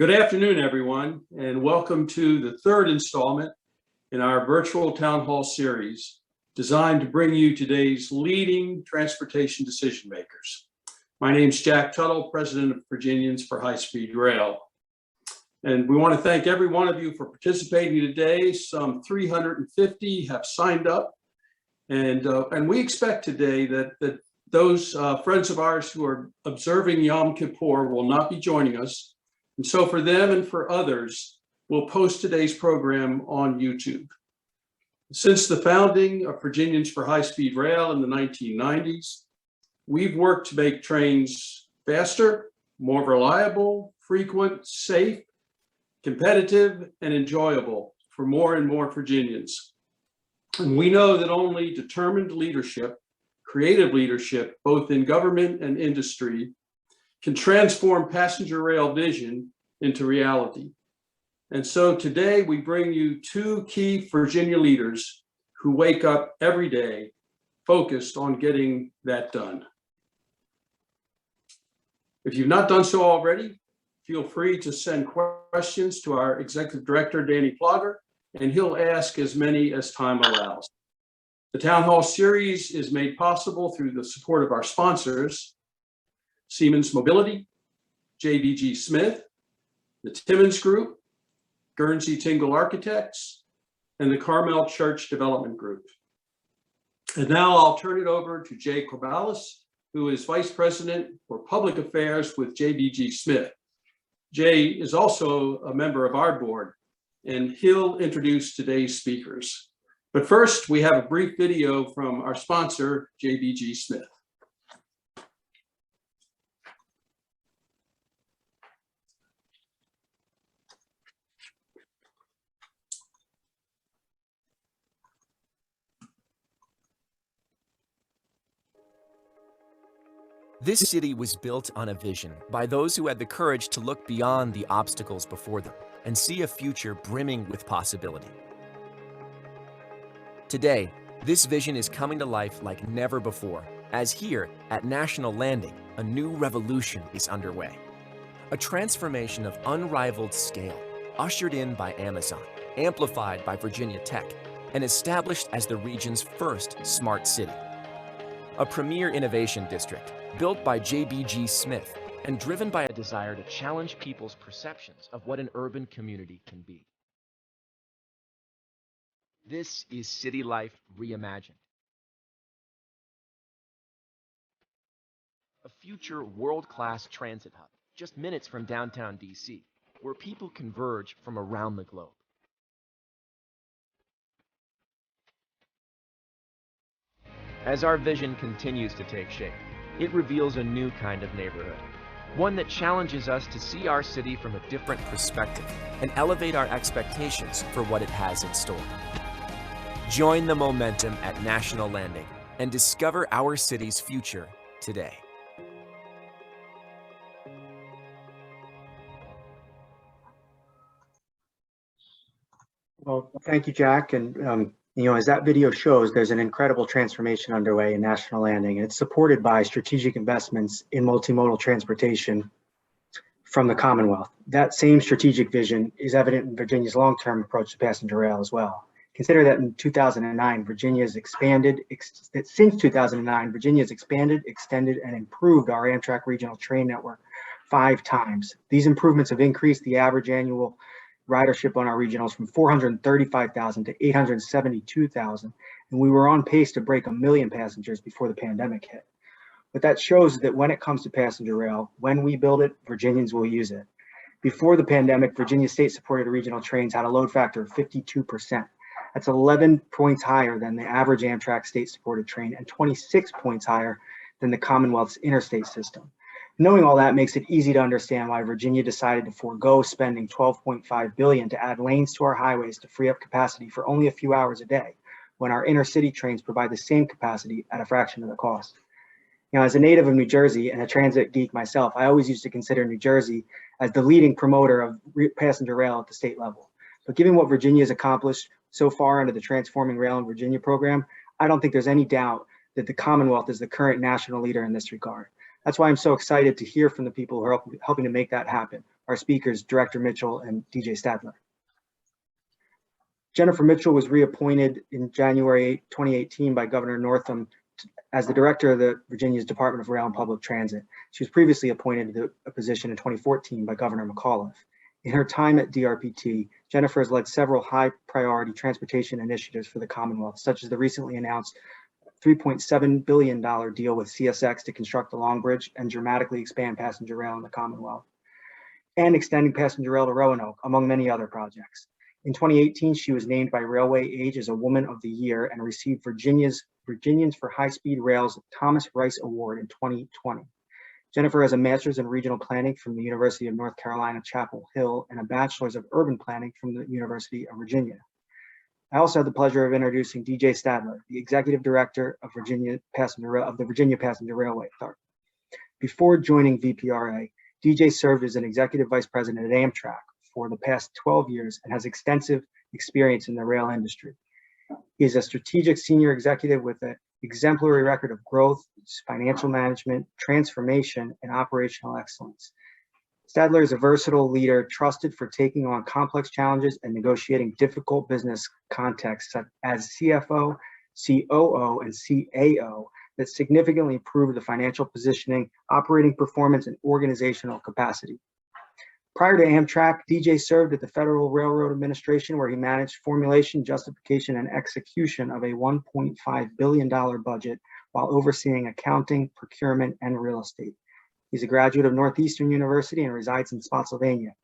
Good afternoon, everyone, and welcome to the third installment in our virtual town hall series designed to bring you today's leading transportation decision makers. My name is Jack Tuttle, president of Virginians for High-Speed Rail. And we want to thank every one of you for participating today. Some 350 have signed up. And we expect today that those friends of ours who are observing Yom Kippur will not be joining us. And so for them and for others, we'll post today's program on YouTube. Since the founding of Virginians for High-Speed Rail in the 1990s, we've worked to make trains faster, more reliable, frequent, safe, competitive, and enjoyable for more and more Virginians. And we know that only determined leadership, creative leadership, both in government and industry, can transform passenger rail vision into reality. And so today we bring you two key Virginia leaders who wake up every day focused on getting that done. If you've not done so already, feel free to send questions to our Executive Director, Danny Plogger, and he'll ask as many as time allows. The Town Hall series is made possible through the support of our sponsors, Siemens Mobility, JBG Smith, the Timmons Group, Guernsey Tingle Architects, and the Carmel Church Development Group. And now I'll turn it over to Jay Corvallis, who is Vice President for Public Affairs with JBG Smith. Jay is also a member of our board, and he'll introduce today's speakers. But first, we have a brief video from our sponsor, JBG Smith. This city was built on a vision by those who had the courage to look beyond the obstacles before them and see a future brimming with possibility. Today, this vision is coming to life like never before, as here at National Landing, a new revolution is underway. A transformation of unrivaled scale, ushered in by Amazon, amplified by Virginia Tech, and established as the region's first smart city. A premier innovation district, built by JBG Smith and driven by a desire to challenge people's perceptions of what an urban community can be. This is City Life Reimagined. A future world-class transit hub, just minutes from downtown DC, where people converge from around the globe. As our vision continues to take shape, it reveals a new kind of neighborhood, one that challenges us to see our city from a different perspective and elevate our expectations for what it has in store. Join the momentum at National Landing and discover our city's future today. Well, thank you, Jack. And as that video shows, there's an incredible transformation underway in National Landing, and it's supported by strategic investments in multimodal transportation from the Commonwealth. That same strategic vision is evident in Virginia's long-term approach to passenger rail as well. Consider that in 2009, since 2009, Virginia has expanded, extended, and improved our Amtrak regional train network 5 times. These improvements have increased the average annual ridership on our regionals from 435,000 to 872,000, and we were on pace to break 1 million passengers before the pandemic hit. What that shows is that when it comes to passenger rail, when we build it, Virginians will use it. Before the pandemic, Virginia state-supported regional trains had a load factor of 52%. That's 11 points higher than the average Amtrak state-supported train and 26 points higher than the Commonwealth's interstate system. Knowing all that makes it easy to understand why Virginia decided to forego spending $12.5 billion to add lanes to our highways to free up capacity for only a few hours a day, when our intercity trains provide the same capacity at a fraction of the cost. As a native of New Jersey and a transit geek myself, I always used to consider New Jersey as the leading promoter of passenger rail at the state level. But given what Virginia has accomplished so far under the Transforming Rail in Virginia program, I don't think there's any doubt that the Commonwealth is the current national leader in this regard. That's why I'm so excited to hear from the people who are helping to make that happen. our speakers, Director Mitchell and DJ Stadtler. Jennifer Mitchell was reappointed in January 2018 by Governor Northam as the Director of the Virginia's Department of Rail and Public Transit. She was previously appointed to a position in 2014 by Governor McAuliffe. In her time at DRPT, Jennifer has led several high-priority transportation initiatives for the Commonwealth, such as the recently announced $3.7 billion deal with CSX to construct the Long Bridge and dramatically expand passenger rail in the Commonwealth, and extending passenger rail to Roanoke, among many other projects. In 2018, she was named by Railway Age as a Woman of the Year and received Virginians for High-Speed Rail's Thomas Rice Award in 2020. Jennifer has a master's in regional planning from the University of North Carolina, Chapel Hill, and a bachelor's of urban planning from the University of Virginia. I also had the pleasure of introducing DJ Stadtler, the Executive Director of the Virginia Passenger Railway Authority. Before joining VPRA, DJ served as an Executive Vice President at Amtrak for the past 12 years and has extensive experience in the rail industry. He is a strategic senior executive with an exemplary record of growth, financial management, transformation, and operational excellence. Stadtler is a versatile leader trusted for taking on complex challenges and negotiating difficult business contexts as CFO, COO, and CAO that significantly improve the financial positioning, operating performance, and organizational capacity. Prior to Amtrak, DJ served at the Federal Railroad Administration, where he managed formulation, justification, and execution of a $1.5 billion budget while overseeing accounting, procurement, and real estate. He's a graduate of Northeastern University and resides in Spotsylvania.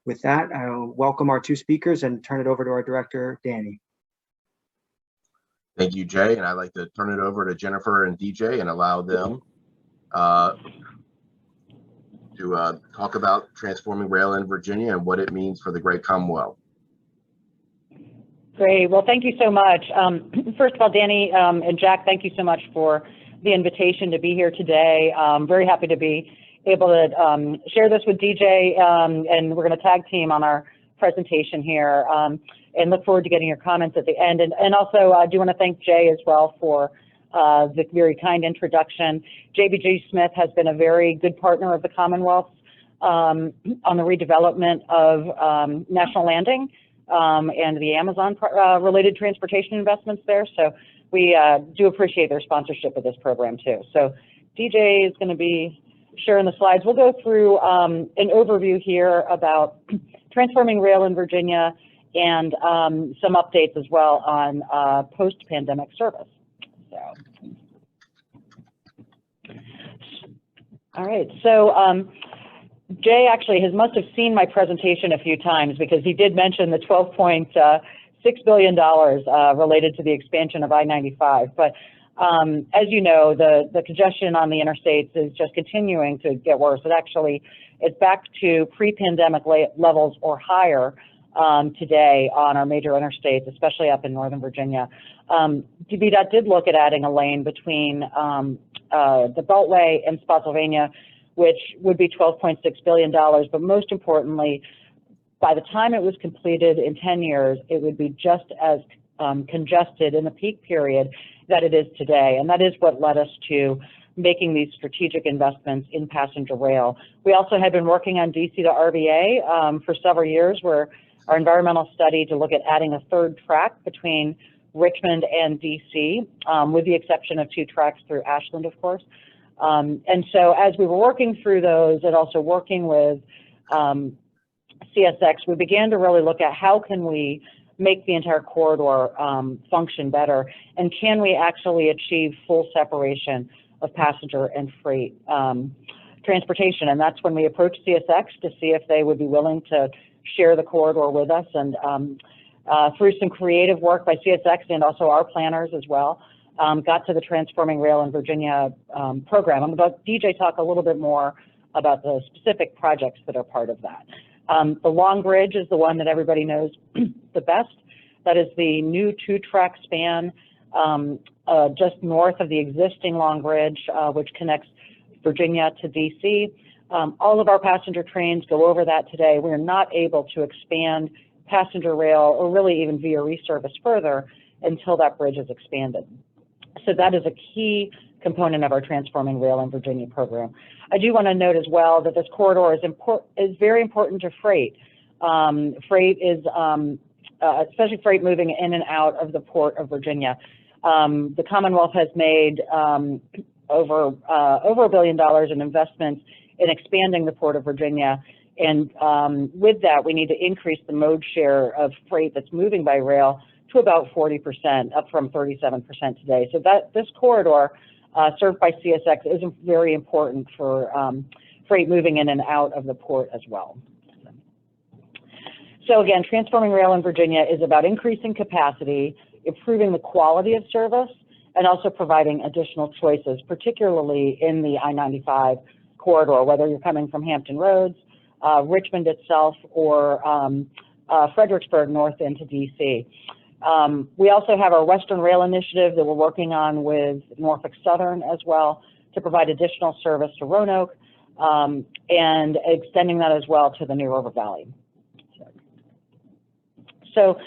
With that, I'll welcome our two speakers and turn it over to our director, Danny. Thank you, Jay. And I'd like to turn it over to Jennifer and DJ and allow them to talk about transforming rail in Virginia and what it means for the great Commonwealth. Great. Well, thank you so much. First of all, Danny and Jack, thank you so much for the invitation to be here today. I'm very happy to be able to share this with DJ, and we're going to tag team on our presentation here, and look forward to getting your comments at the end. And also, I do want to thank Jay as well for the very kind introduction. JBG Smith has been a very good partner of the Commonwealth on the redevelopment of National Landing and the Amazon related transportation investments there. So we do appreciate their sponsorship of this program too. So DJ is going to be sharing the slides. We'll go through an overview here about transforming rail in Virginia and some updates as well on post-pandemic service. So, all right, so Jay actually must have seen my presentation a few times because he did mention the $12.6 billion related to the expansion of I-95. But as you know, the congestion on the interstates is just continuing to get worse. It actually is back to pre-pandemic levels or higher today on our major interstates, especially up in Northern Virginia. VDOT did look at adding a lane between the Beltway and Spotsylvania, which would be $12.6 billion. But most importantly, by the time it was completed in 10 years, it would be just as congested in the peak period that it is today. And that is what led us to making these strategic investments in passenger rail. We also had been working on DC to RVA for several years, where our environmental study to look at adding a third track between Richmond and DC, with the exception of 2 tracks through Ashland, of course. And so as we were working through those and also working with CSX, we began to really look at how can we make the entire corridor function better, and can we actually achieve full separation of passenger and freight transportation. And that's when we approached CSX to see if they would be willing to share the corridor with us. And through some creative work by CSX and also our planners as well, got to the Transforming Rail in Virginia program. I'm going to let DJ talk a little bit more about the specific projects that are part of that. The Long Bridge is the one that everybody knows the best. That is the new 2-track span just north of the existing Long Bridge, which connects Virginia to DC. All of our passenger trains go over that today. We are not able to expand passenger rail or really even VRE service further until that bridge is expanded. So that is a key component of our Transforming Rail in Virginia program. I do want to note as well that this corridor is very important to freight. Freight is, especially freight moving in and out of the Port of Virginia. The Commonwealth has made over $1 billion in investments in expanding the Port of Virginia. And with that, we need to increase the mode share of freight that's moving by rail to about 40%, up from 37% today. So that this corridor served by CSX is very important for freight moving in and out of the port as well. So again, Transforming Rail in Virginia is about increasing capacity, improving the quality of service, and also providing additional choices, particularly in the I-95 corridor, whether you're coming from Hampton Roads, Richmond itself, or Fredericksburg north into DC. We also have our Western Rail Initiative that we're working on with Norfolk Southern as well to provide additional service to Roanoke and extending that as well to the New River Valley. So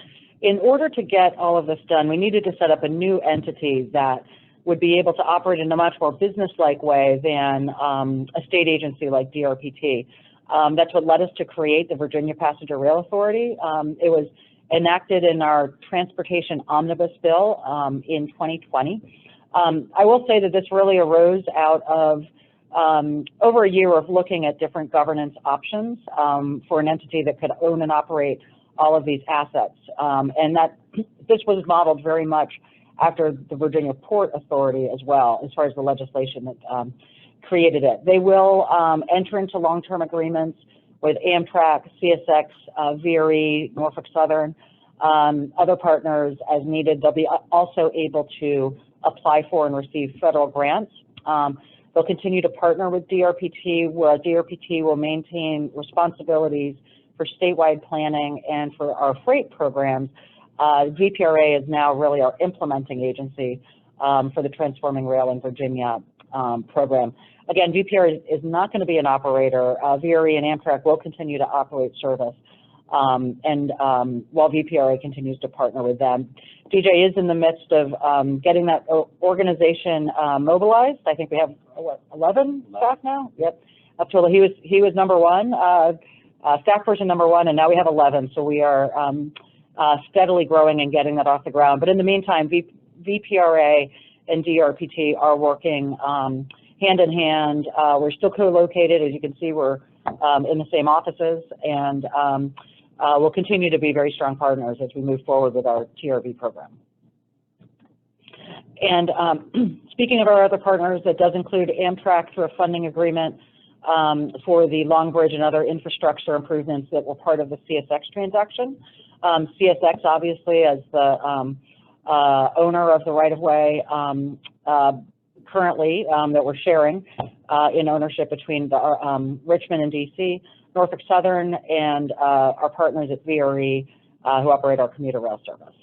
in order to get all of this done, we needed to set up a new entity that would be able to operate in a much more business-like way than a state agency like DRPT. That's what led us to create the Virginia Passenger Rail Authority. It was enacted in our Transportation Omnibus Bill in 2020. I will say that this really arose out of over a year of looking at different governance options for an entity that could own and operate all of these assets. And that this was modeled very much after the Virginia Port Authority as well, as far as the legislation that created it. They will enter into long-term agreements with Amtrak, CSX, VRE, Norfolk Southern, other partners as needed. They'll be also able to apply for and receive federal grants. They'll continue to partner with DRPT, where DRPT will maintain responsibilities for statewide planning and for our freight programs. VPRA is now really our implementing agency for the Transforming Rail in Virginia program. Again, VPRA is not going to be an operator. VRE and Amtrak will continue to operate service, and while VPRA continues to partner with them. DJ is in the midst of getting that organization mobilized. I think we have, what, 11 staff now? Yep. Up to he was number one, staff person number one, and now we have 11. So we are steadily growing and getting that off the ground. But in the meantime, VPRA and DRPT are working hand in hand. We're still co-located. As you can see, we're in the same offices, and we'll continue to be very strong partners as we move forward with our TRV program. And speaking of our other partners, that does include Amtrak through a funding agreement for the Long Bridge and other infrastructure improvements that were part of the CSX transaction. CSX, obviously, as the owner of the right-of-way currently that we're sharing in ownership between the, Richmond and DC, Norfolk Southern, and our partners at VRE who operate our commuter rail service.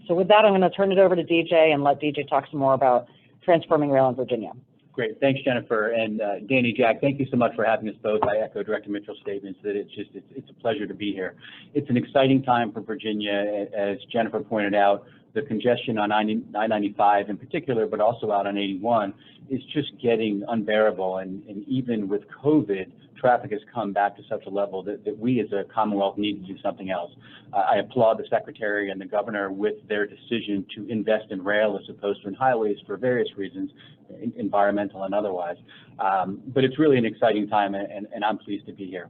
So with that, I'm going to turn it over to DJ and let DJ talk some more about Transforming Rail in Virginia. Great, thanks, Jennifer, and Danny, Jack, thank you so much for having us both. I echo Director Mitchell's statements that it's a pleasure to be here. It's an exciting time for Virginia, as Jennifer pointed out. The congestion on I-95 in particular, but also out on 81, is just getting unbearable, and even with COVID, traffic has come back to such a level that we as a Commonwealth need to do something else. I applaud the Secretary and the Governor with their decision to invest in rail as opposed to in highways for various reasons, environmental and otherwise. But it's really an exciting time, and I'm pleased to be here.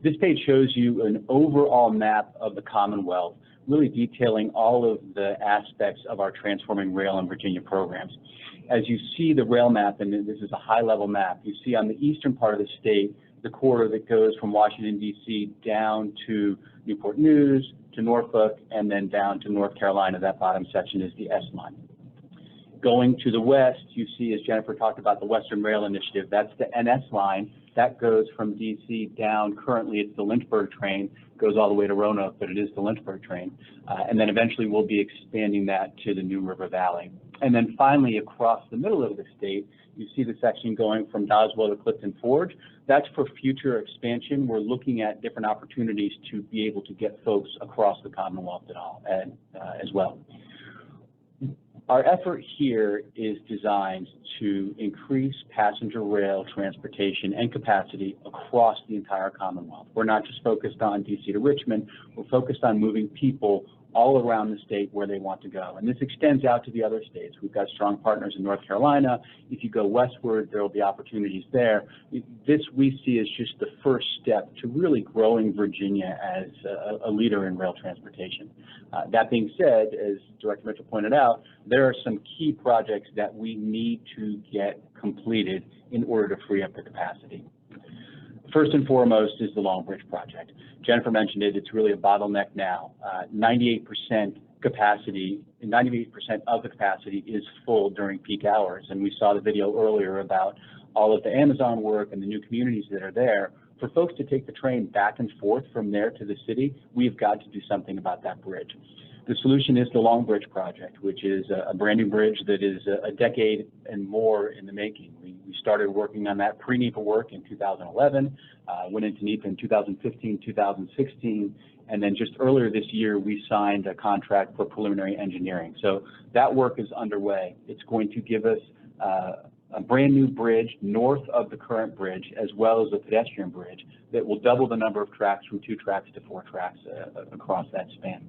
This page shows you an overall map of the Commonwealth, really detailing all of the aspects of our Transforming Rail in Virginia programs. As you see the rail map, and this is a high-level map, you see on the eastern part of the state, the corridor that goes from Washington, D.C. down to Newport News, to Norfolk, and then down to North Carolina. That bottom section is the S line. Going to the west, you see, as Jennifer talked about, the Western Rail Initiative. That's the NS line. That goes from D.C. down. Currently, it's the Lynchburg train. Goes all the way to Roanoke, but it is the Lynchburg train. And then eventually, we'll be expanding that to the New River Valley. And then finally, across the middle of the state, you see the section going from Doswell to Clifton Forge. That's for future expansion. We're looking at different opportunities to be able to get folks across the Commonwealth as well. Our effort here is designed to increase passenger rail transportation and capacity across the entire Commonwealth. We're not just focused on DC to Richmond, we're focused on moving people all around the state where they want to go. And this extends out to the other states. We've got strong partners in North Carolina. If you go westward, there will be opportunities there. This we see as just the first step to really growing Virginia as a leader in rail transportation. That being said, as Director Mitchell pointed out, there are some key projects that we need to get completed in order to free up the capacity. First and foremost is the Long Bridge project. Jennifer mentioned it, it's really a bottleneck now. 98% capacity, 98% of the capacity is full during peak hours. And we saw the video earlier about all of the Amazon work and the new communities that are there. For folks to take the train back and forth from there to the city, we've got to do something about that bridge. The solution is the Long Bridge project, which is a brand new bridge that is a decade and more in the making. We started working on that pre-NEPA work in 2011, went into NEPA in 2015, 2016, and then just earlier this year, we signed a contract for preliminary engineering. So that work is underway. It's going to give us a brand new bridge north of the current bridge, as well as a pedestrian bridge that will double the number of tracks from 2 tracks to 4 tracks across that span.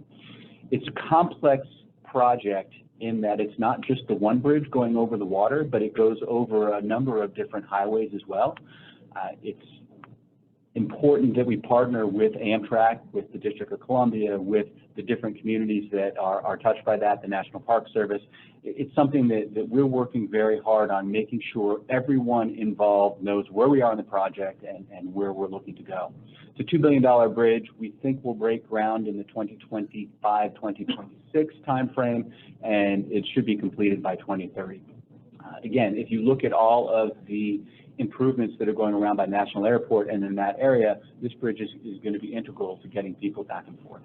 It's a complex project in that it's not just the one bridge going over the water, but it goes over a number of different highways as well. It's important that we partner with Amtrak, with the District of Columbia, with the different communities that are touched by that, the National Park Service. It's something that we're working very hard on, making sure everyone involved knows where we are in the project and where we're looking to go. It's a $2 billion bridge. We think we'll break ground in the 2025, 2026 timeframe, and it should be completed by 2030. Again, if you look at all of the improvements that are going around by National Airport and in that area, this bridge is going to be integral to getting people back and forth.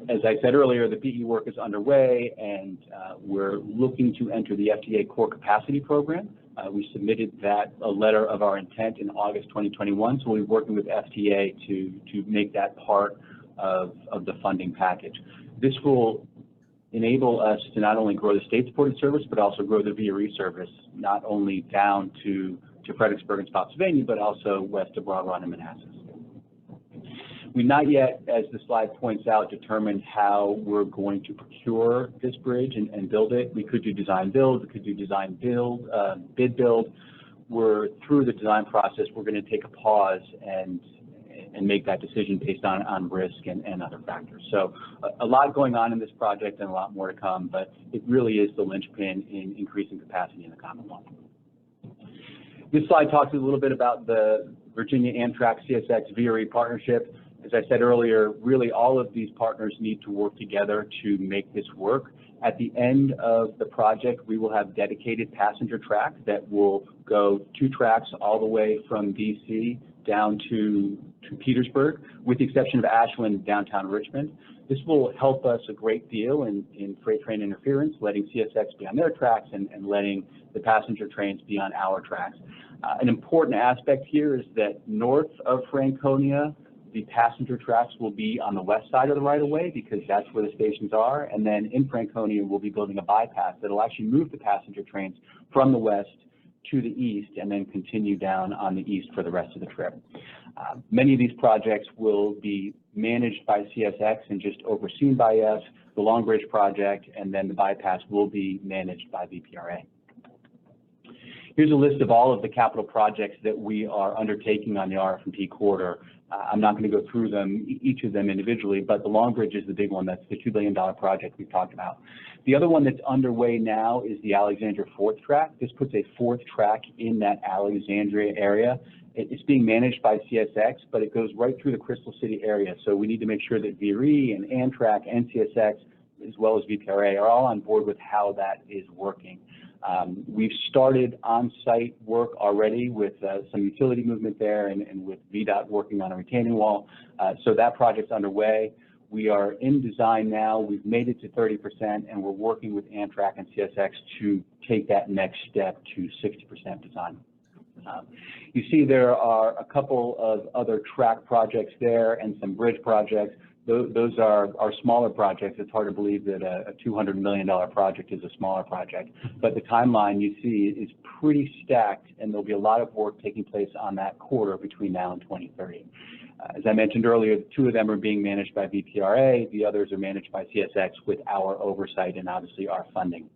As I said earlier, the PE work is underway, and we're looking to enter the FTA Core Capacity Program. We submitted a letter of our intent in August 2021, so we'll be working with FTA to make that part of the funding package. This will enable us to not only grow the state-supported service, but also grow the VRE service, not only down to Fredericksburg and Spotsylvania, but also west of Broad Run and Manassas. We've not yet, as the slide points out, determined how we're going to procure this bridge and build it. We could do design build, we could do design build, bid build. We're through the design process. We're going to take a pause and make that decision based on risk and other factors. So a lot going on in this project and a lot more to come, but it really is the linchpin in increasing capacity in the Commonwealth. This slide talks a little bit about the Virginia Amtrak CSX VRE partnership. As I said earlier, really all of these partners need to work together to make this work. At the end of the project, we will have dedicated passenger tracks that will go 2 tracks all the way from DC down to Petersburg, with the exception of Ashland, downtown Richmond. This will help us a great deal in freight train interference, letting CSX be on their tracks and letting the passenger trains be on our tracks. An important aspect here is that north of Franconia, the passenger tracks will be on the west side of the right-of-way because that's where the stations are. And then in Franconia, we'll be building a bypass that will actually move the passenger trains from the west to the east and then continue down on the east for the rest of the trip. Many of these projects will be managed by CSX and just overseen by us. The Long Bridge project and then the bypass will be managed by VPRA. Here's a list of all of the capital projects that we are undertaking on the RF&P corridor. I'm not going to go through them, each of them individually, but the Long Bridge is the big one. That's the $2 billion project we've talked about. The other one that's underway now is the Alexandria 4th track. This puts a 4th track in that Alexandria area. It's being managed by CSX, but it goes right through the Crystal City area. So we need to make sure that VRE and Amtrak and CSX, as well as VPRA, are all on board with how that is working. We've started on-site work already with some utility movement there and with VDOT working on a retaining wall. So that project's underway. We are in design now. We've made it to 30%, and we're working with Amtrak and CSX to take that next step to 60% design. You see there are a couple of other track projects there and some bridge projects. Those are smaller projects. It's hard to believe that a $200 million project is a smaller project, but the timeline you see is pretty stacked, and there'll be a lot of work taking place on that corridor between now and 2030. As I mentioned earlier, 2 of them are being managed by VPRA. The others are managed by CSX with our oversight and obviously our funding.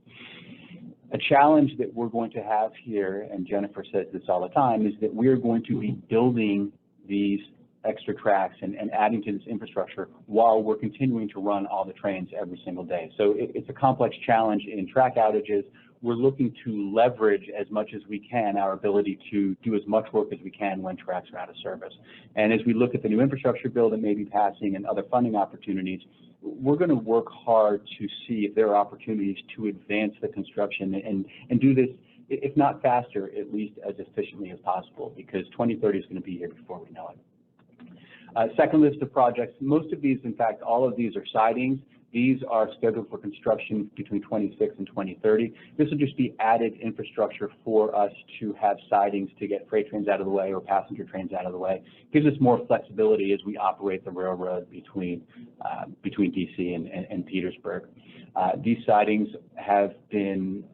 A challenge that we're going to have here, and Jennifer says this all the time, is that we're going to be building these extra tracks and adding to this infrastructure while we're continuing to run all the trains every single day. So it's a complex challenge in track outages. We're looking to leverage as much as we can our ability to do as much work as we can when tracks are out of service. And as we look at the new infrastructure bill that may be passing and other funding opportunities, we're going to work hard to see if there are opportunities to advance the construction and do this, if not faster, at least as efficiently as possible, because 2030 is going to be here before we know it. Second list of projects, most of these, in fact, all of these are sidings. These are scheduled for construction between 26 and 2030. This will just be added infrastructure for us to have sidings to get freight trains out of the way or passenger trains out of the way. Gives us more flexibility as we operate the railroad between DC and Petersburg. These sidings have been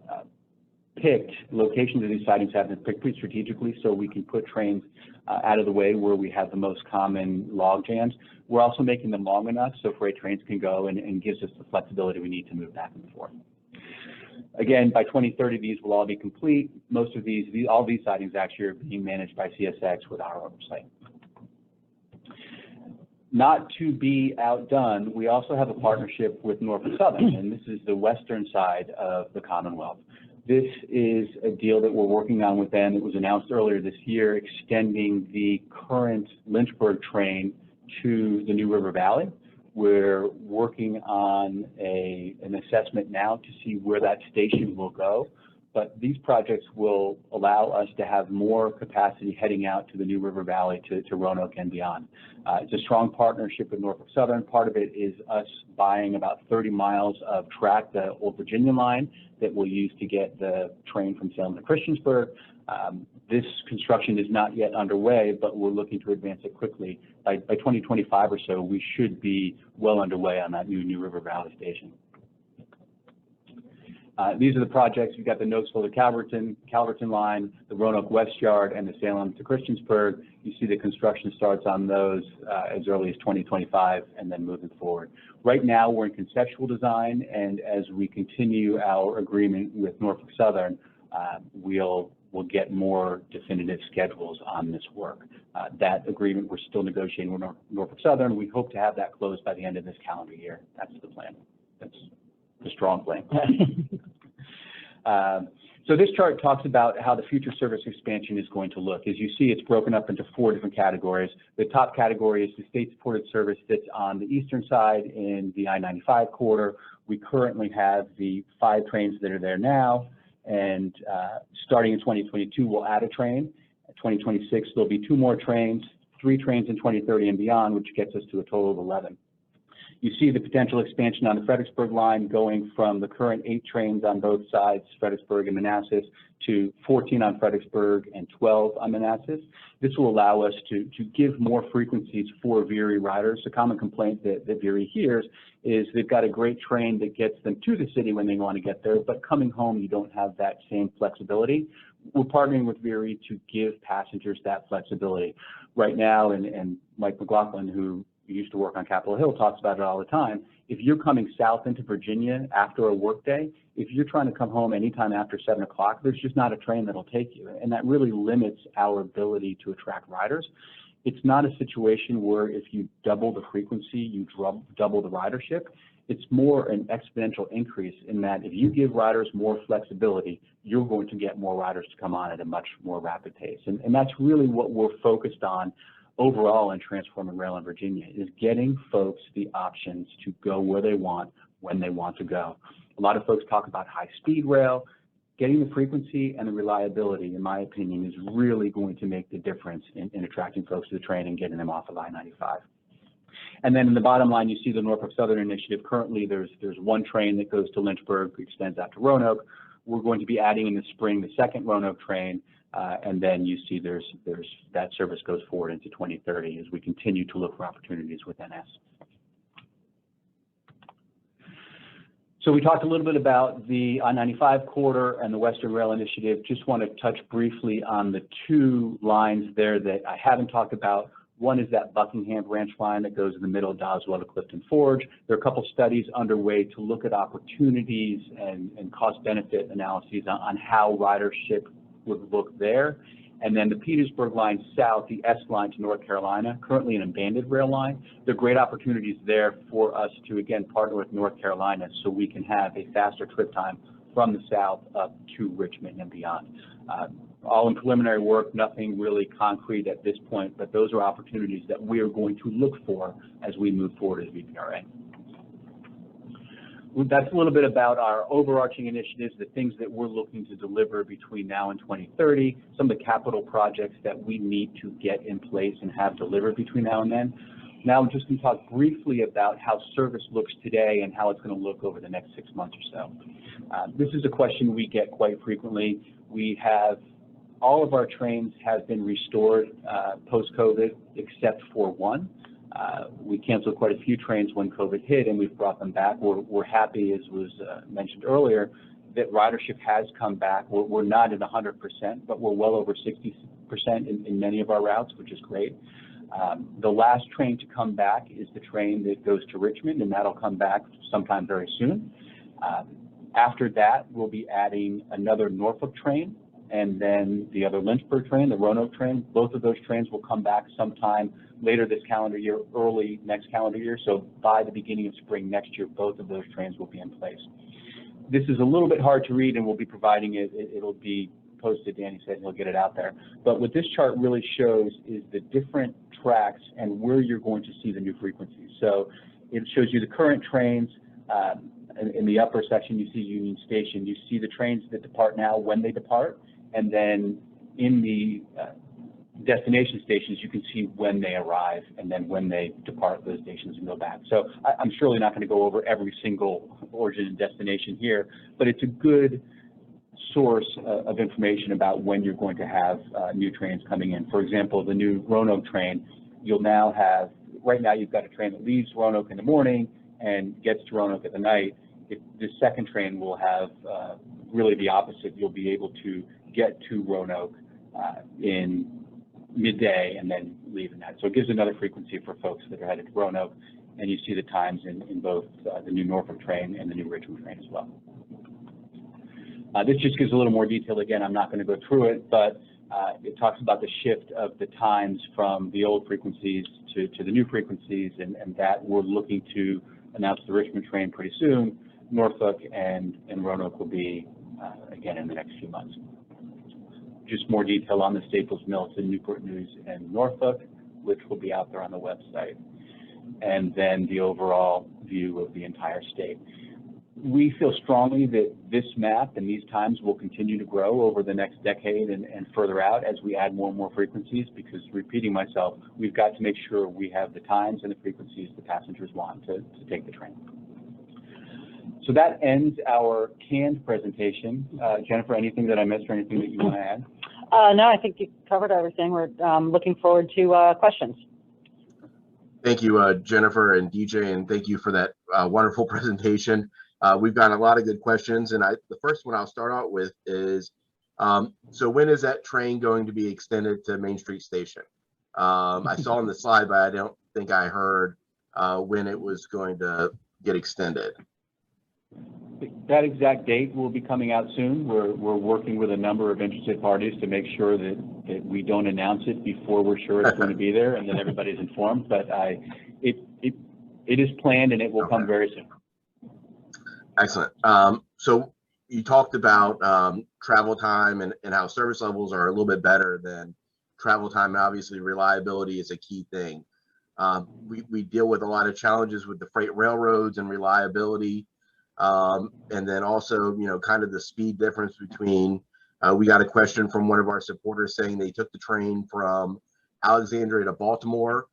picked, locations of these sidings have been picked pretty strategically so we can put trains out of the way where we have the most common log jams. We're also making them long enough so freight trains can go and gives us the flexibility we need to move back and forth. Again, by 2030, these will all be complete. Most of all these sidings actually are being managed by CSX with our oversight. Not to be outdone, we also have a partnership with Norfolk Southern, and this is the western side of the Commonwealth. This is a deal that we're working on with them. It was announced earlier this year, extending the current Lynchburg train to the New River Valley. We're working on an assessment now to see where that station will go. But these projects will allow us to have more capacity heading out to the New River Valley to Roanoke and beyond. It's a strong partnership with Norfolk Southern. Part of it is us buying about 30 miles of track, the old Virginia line, that we'll use to get the train from Salem to Christiansburg. This construction is not yet underway, but we're looking to advance it quickly. By 2025 or so, we should be well underway on that New River Valley station. These are the projects. We've got the Nokesville to Calverton line, the Roanoke West Yard, and the Salem to Christiansburg. You see the construction starts on those as early as 2025 and then moving forward. Right now, we're in conceptual design, and as we continue our agreement with Norfolk Southern, we'll get more definitive schedules on this work. That agreement, we're still negotiating with Norfolk Southern. We hope to have that closed by the end of this calendar year. That's the plan. That's the strong plan. So this chart talks about how the future service expansion is going to look. As you see, it's broken up into 4 different categories. The top category is the state-supported service that's on the eastern side in the I-95 corridor. We currently have the 5 trains that are there now, and starting in 2022, we'll add a train. In 2026, there'll be 2 more trains, 3 trains in 2030 and beyond, which gets us to a total of 11. You see the potential expansion on the Fredericksburg line going from the current 8 trains on both sides, Fredericksburg and Manassas, to 14 on Fredericksburg and 12 on Manassas. This will allow us to give more frequencies for VA riders. The common complaint that VA hears is they've got a great train that gets them to the city when they want to get there, but coming home, you don't have that same flexibility. We're partnering with VA to give passengers that flexibility. Right now, and Mike McLaughlin, who used to work on Capitol Hill, talks about it all the time. If you're coming south into Virginia after a workday, if you're trying to come home anytime after 7 o'clock, there's just not a train that'll take you. And that really limits our ability to attract riders. It's not a situation where if you double the frequency, you double the ridership. It's more an exponential increase in that if you give riders more flexibility, you're going to get more riders to come on at a much more rapid pace. And that's really what we're focused on overall in transforming rail in Virginia, is getting folks the options to go where they want, when they want to go. A lot of folks talk about high-speed rail. Getting the frequency and the reliability, in my opinion, is really going to make the difference in attracting folks to the train and getting them off of I-95. And then in the bottom line, you see the Norfolk Southern Initiative. Currently, there's 1 train that goes to Lynchburg, extends out to Roanoke. We're going to be adding in the spring the 2nd Roanoke train. And then you see there's that service goes forward into 2030 as we continue to look for opportunities with NS. So we talked a little bit about the I-95 corridor and the Western Rail Initiative. Just want to touch briefly on the two lines there that I haven't talked about. One is that Buckingham branch line that goes in the middle of Doswell to Clifton Forge. There are a couple studies underway to look at opportunities and cost-benefit analyses on how ridership would look there. And then the Petersburg line south, the S line to North Carolina, currently an abandoned rail line. There are great opportunities there for us to, again, partner with North Carolina so we can have a faster trip time from the south up to Richmond and beyond. All in preliminary work, nothing really concrete at this point, but those are opportunities that we are going to look for as we move forward as VPRA. That's a little bit about our overarching initiatives, the things that we're looking to deliver between now and 2030, some of the capital projects that we need to get in place and have delivered between now and then. Now I'm just going to talk briefly about how service looks today and how it's going to look over the next 6 months or so. This is a question we get quite frequently. We have all of our trains have been restored post-COVID except for one. We canceled quite a few trains when COVID hit, and we've brought them back. We're happy, as was mentioned earlier, that ridership has come back. We're not at 100%, but we're well over 60% in many of our routes, which is great. The last train to come back is the train that goes to Richmond, and that'll come back sometime very soon. After that, we'll be adding another Norfolk train, and then the other Lynchburg train, the Roanoke train. Both of those trains will come back sometime later this calendar year, early next calendar year. So by the beginning of spring next year, both of those trains will be in place. This is a little bit hard to read, and we'll be providing it. It'll be posted. Danny said he'll get it out there. But what this chart really shows is the different tracks and where you're going to see the new frequencies. So it shows you the current trains. In the upper section, you see Union Station. You see the trains that depart now, when they depart. And then in the destination stations, you can see when they arrive and then when they depart those stations and go back. So I'm surely not going to go over every single origin and destination here, but it's a good source of information about when you're going to have new trains coming in. For example, the new Roanoke train, you'll now have, right now you've got a train that leaves Roanoke in the morning and gets to Roanoke at the night. The second train will have really the opposite. You'll be able to get to Roanoke in midday and then leave in that. So it gives another frequency for folks that are headed to Roanoke, and you see the times in both the new Norfolk train and the new Richmond train as well. This just gives a little more detail. Again, I'm not going to go through it, but it talks about the shift of the times from the old frequencies to the new frequencies, and that we're looking to announce the Richmond train pretty soon. Norfolk and Roanoke will be, again, in the next few months. Just more detail on the Staples Mills and Newport News and Norfolk, which will be out there on the website, and then the overall view of the entire state. We feel strongly that this map and these times will continue to grow over the next decade and further out as we add more and more frequencies, because, repeating myself, we've got to make sure we have the times and the frequencies the passengers want to take the train. So that ends our canned presentation. Jennifer, anything that I missed or anything that you want to add? No, I think you covered everything. We're looking forward to questions. Thank you, Jennifer and DJ, and thank you for that wonderful presentation. We've got a lot of good questions, and the first one I'll start out with is, so when is that train going to be extended to Main Street Station? I saw on the slide, but I don't think I heard when it was going to get extended. That exact date will be coming out soon. We're working with a number of interested parties to make sure that we don't announce it before we're sure it's going to be there, and then everybody's informed. But it is planned, and it will come very soon. Excellent. So you talked about travel time and how service levels are a little bit better than travel time. And obviously, reliability is a key thing. We deal with a lot of challenges with the freight railroads and reliability. And then also, kind of the speed difference between, we got a question from one of our supporters saying they took the train from Alexandria to Baltimore.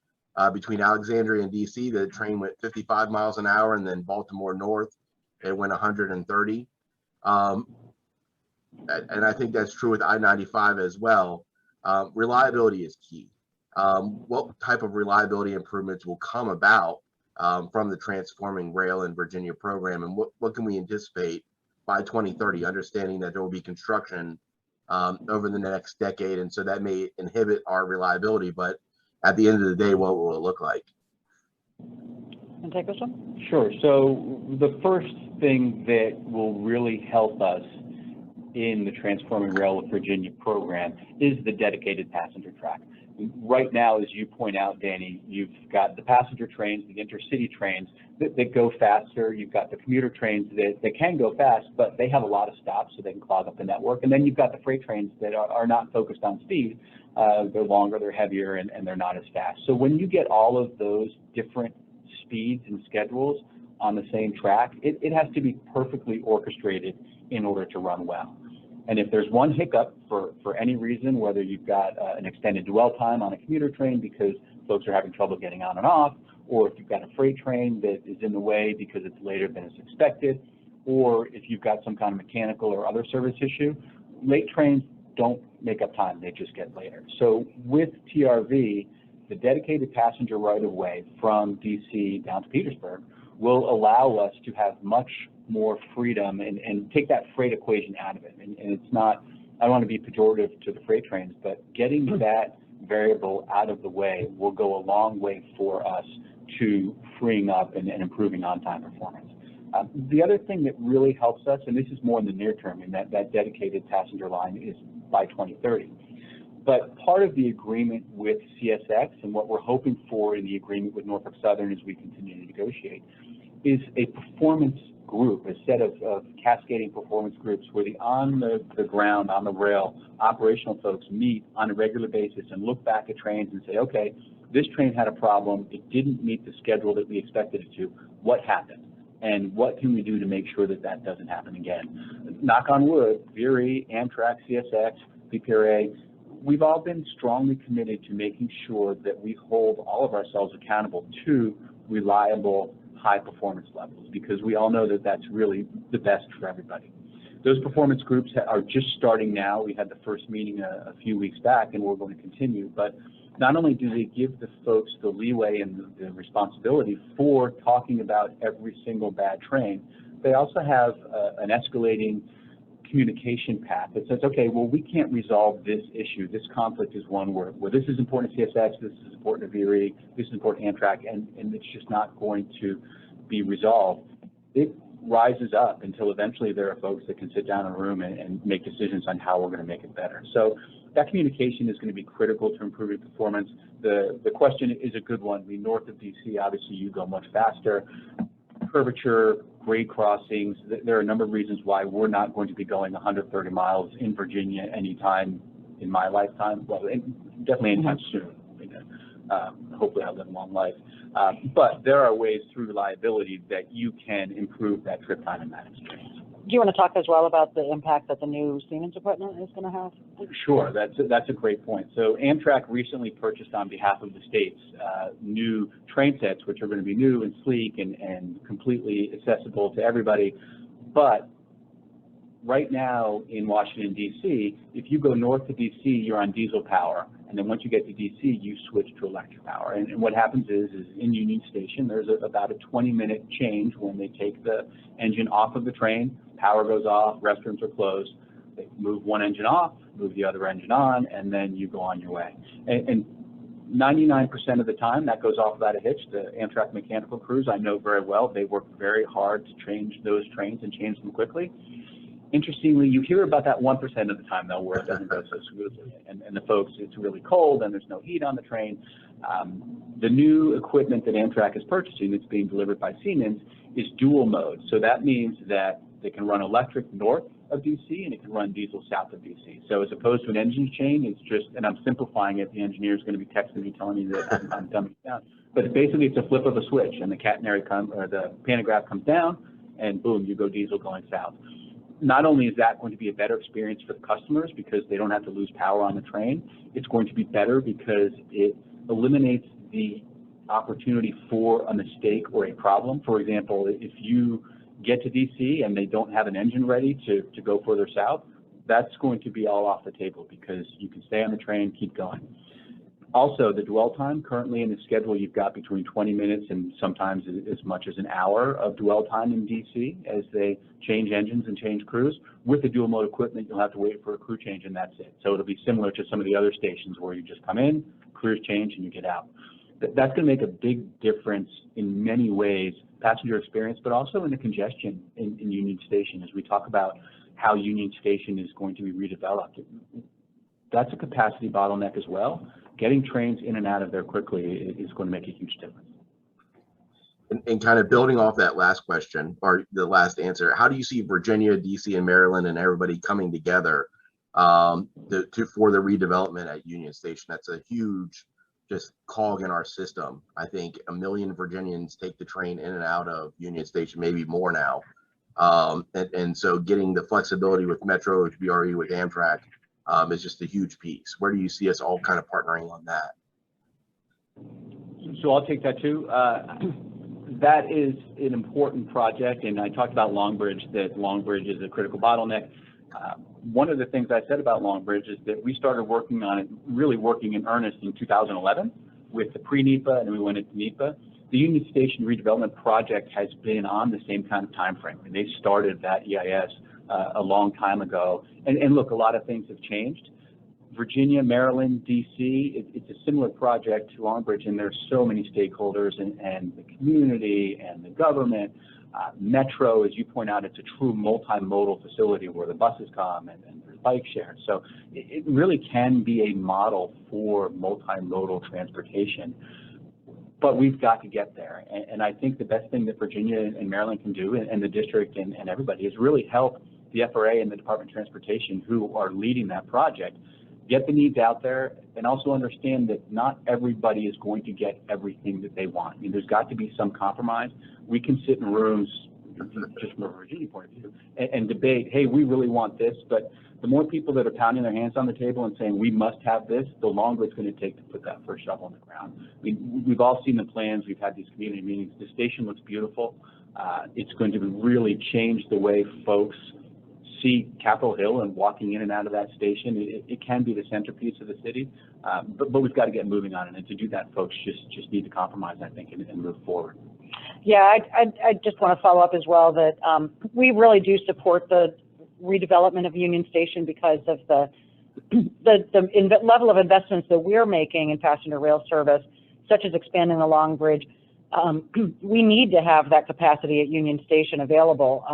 Between Alexandria and DC, the train went 55 miles an hour, and then Baltimore North, it went 130. And I think that's true with I-95 as well. Reliability is key. What type of reliability improvements will come about from the Transforming Rail in Virginia program, and what can we anticipate by 2030, understanding that there will be construction over the next decade, and so that may inhibit our reliability, but at the end of the day, what will it look like? And take this one? Sure. So the first thing that will really help us in the Transforming Rail of Virginia program is the dedicated passenger track. Right now, as you point out, Danny, you've got the passenger trains, the intercity trains that go faster. You've got the commuter trains that can go fast, but they have a lot of stops, so they can clog up the network. And then you've got the freight trains that are not focused on speed. They're longer, they're heavier, and they're not as fast. So when you get all of those different speeds and schedules on the same track, it has to be perfectly orchestrated in order to run well. And if there's one hiccup for any reason, whether you've got an extended dwell time on a commuter train because folks are having trouble getting on and off, or if you've got a freight train that is in the way because it's later than is expected, or if you've got some kind of mechanical or other service issue, late trains don't make up time, they just get later. So with TRV, the dedicated passenger right-of-way from DC down to Petersburg will allow us to have much more freedom and take that freight equation out of it. And it's not, I don't want to be pejorative to the freight trains, but getting that variable out of the way will go a long way for us to freeing up and improving on-time performance. The other thing that really helps us, and this is more in the near term, and that dedicated passenger line is by 2030. But part of the agreement with CSX and what we're hoping for in the agreement with Norfolk Southern as we continue to negotiate is a performance group, a set of cascading performance groups where the on the ground, on the rail, operational folks meet on a regular basis and look back at trains and say, okay, this train had a problem, it didn't meet the schedule that we expected it to, what happened? And what can we do to make sure that that doesn't happen again? Knock on wood, VRE, Amtrak, CSX, VPRA, we've all been strongly committed to making sure that we hold all of ourselves accountable to reliable, high performance levels, because we all know that that's really the best for everybody. Those performance groups are just starting now. We had the first meeting a few weeks back, and we're going to continue. But not only do they give the folks the leeway and the responsibility for talking about every single bad train, they also have an escalating communication path that says, okay, well, we can't resolve this issue. This conflict is one where this is important to CSX, this is important to VRE, this is important to Amtrak, and it's just not going to be resolved. It rises up until eventually there are folks that can sit down in a room and make decisions on how we're going to make it better. So that communication is going to be critical to improving performance. The question is a good one. I mean, north of DC, obviously you go much faster. Curvature, grade crossings, there are a number of reasons why we're not going to be going 130 miles in Virginia anytime in my lifetime. Well, definitely anytime soon. I mean, hopefully I'll live a long life. But there are ways through reliability that you can improve that trip time and that experience. Do you want to talk as well about the impact that the new Siemens equipment is going to have? Sure, that's a great point. So Amtrak recently purchased on behalf of the states new train sets, which are going to be new and sleek and completely accessible to everybody. But right now in Washington, D.C., if you go north to D.C., you're on diesel power. And then once you get to D.C., you switch to electric power. And what happens is in Union Station, there's about a 20-minute change when they take the engine off of the train, power goes off, restrooms are closed. They move one engine off, move the other engine on, and then you go on your way. And 99% of the time, that goes off without a hitch. The Amtrak mechanical crews, I know very well, they work very hard to change those trains and change them quickly. Interestingly, you hear about that 1% of the time, though, where it doesn't go so smoothly. And the folks, it's really cold and there's no heat on the train. The new equipment that Amtrak is purchasing that's being delivered by Siemens is dual mode. So that means that they can run electric north of DC and it can run diesel south of DC. So as opposed to an engine chain, it's just, and I'm simplifying it, the engineer is going to be texting me telling me that I'm dumbing it down. But basically it's a flip of a switch and the catenary or the pantograph comes down and boom, you go diesel going south. Not only is that going to be a better experience for the customers because they don't have to lose power on the train, it's going to be better because it eliminates the opportunity for a mistake or a problem. For example, if you get to DC and they don't have an engine ready to go further south, that's going to be all off the table because you can stay on the train, keep going. Also, the dwell time currently in the schedule, you've got between 20 minutes and sometimes as much as an hour of dwell time in DC as they change engines and change crews. With the dual mode equipment, you'll have to wait for a crew change and that's it. So it'll be similar to some of the other stations where you just come in, crews change, and you get out. That's going to make a big difference in many ways, passenger experience, but also in the congestion in Union Station as we talk about how Union Station is going to be redeveloped. That's a capacity bottleneck as well. Getting trains in and out of there quickly is going to make a huge difference. And kind of building off that last question or the last answer, how do you see Virginia, DC, and Maryland and everybody coming together for the redevelopment at Union Station? That's a huge just cog in our system. I think 1 million Virginians take the train in and out of Union Station, maybe more now. And so getting the flexibility with Metro, with VPRA, with Amtrak is just a huge piece. Where do you see us all kind of partnering on that? So I'll take that too. That is an important project, and I talked about Long Bridge, that Long Bridge is a critical bottleneck. One of the things I said about Long Bridge is that we started working on it, really working in earnest in 2011 with the pre-NEPA, and then we went into NEPA. The Union Station redevelopment project has been on the same kind of time frame, and they started that EIS a long time ago. And look, a lot of things have changed. Virginia, Maryland, DC, it's a similar project to Long Bridge, and there's so many stakeholders and the community and the government. Metro, as you point out, it's a true multimodal facility where the buses come and there's bike share. So it really can be a model for multimodal transportation. But we've got to get there. And I think the best thing that Virginia and Maryland can do, and the district and everybody, is really help the FRA and the Department of Transportation, who are leading that project, get the needs out there, and also understand that not everybody is going to get everything that they want. I mean, there's got to be some compromise. We can sit in rooms, just from a Virginia point of view, and debate, hey, we really want this, but the more people that are pounding their hands on the table and saying we must have this, the longer it's going to take to put that first shovel on the ground. I mean, we've all seen the plans. We've had these community meetings. The station looks beautiful. It's going to really change the way folks see Capitol Hill and walking in and out of that station. It can be the centerpiece of the city, but we've got to get moving on it. And to do that, folks just need to compromise, I think, and move forward. Yeah, I just want to follow up as well that we really do support the redevelopment of Union Station because of the level of investments that we're making in passenger rail service, such as expanding the Long Bridge. We need to have that capacity at Union Station available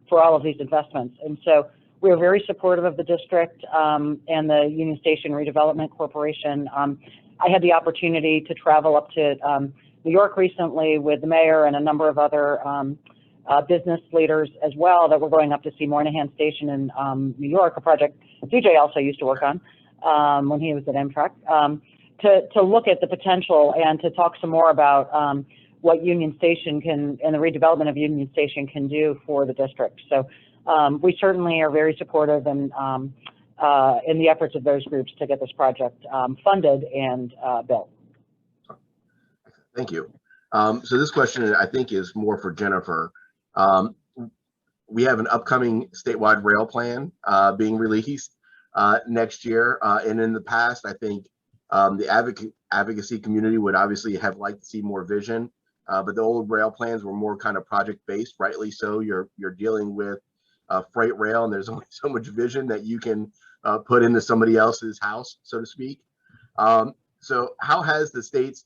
for all of these investments. And so we're very supportive of the district and the Union Station Redevelopment Corporation. I had the opportunity to travel up to New York recently with the mayor and a number of other business leaders as well that were going up to see Moynihan Station in New York, a project DJ also used to work on when he was at Amtrak, to look at the potential and to talk some more about what Union Station can, and the redevelopment of Union Station can do for the district. So we certainly are very supportive and in the efforts of those groups to get this project funded and built. Thank you. So this question, I think, is more for Jennifer. We have an upcoming statewide rail plan being released next year. And in the past, I think the advocacy community would obviously have liked to see more vision. But the old rail plans were more kind of project-based, rightly so. You're dealing with freight rail, and there's only so much vision that you can put into somebody else's house, so to speak. So how has the state's,